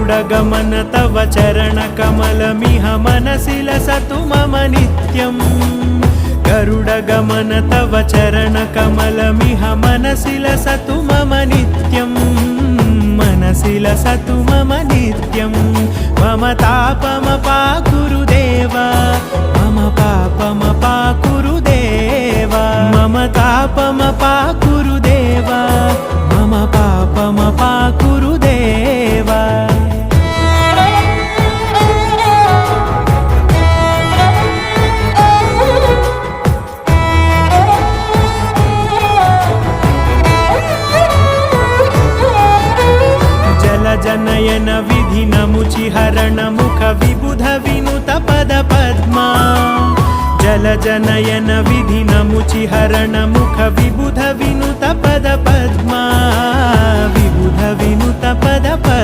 गरुडगमन तव चरणकमलमिह मनसि लसतु मम नित्यम् गरुडगमन तव चरणकमलमिह मनसि लसतु मम नित्यम् मनसि लसतु मम नित्यं मम तापमपाकुरु देवा मम पापमपाकुरु देवा मम तापमपाकुरु देवा मम पापमपाकुरु देवा जनयन विधि नमुचिहरण मुख विबुध विनुत पद पद्मा जल जनयन विधि नमुचिहरण मुख विबुध विनुत पद पद्मा विबुध विनुत पद पद्मा।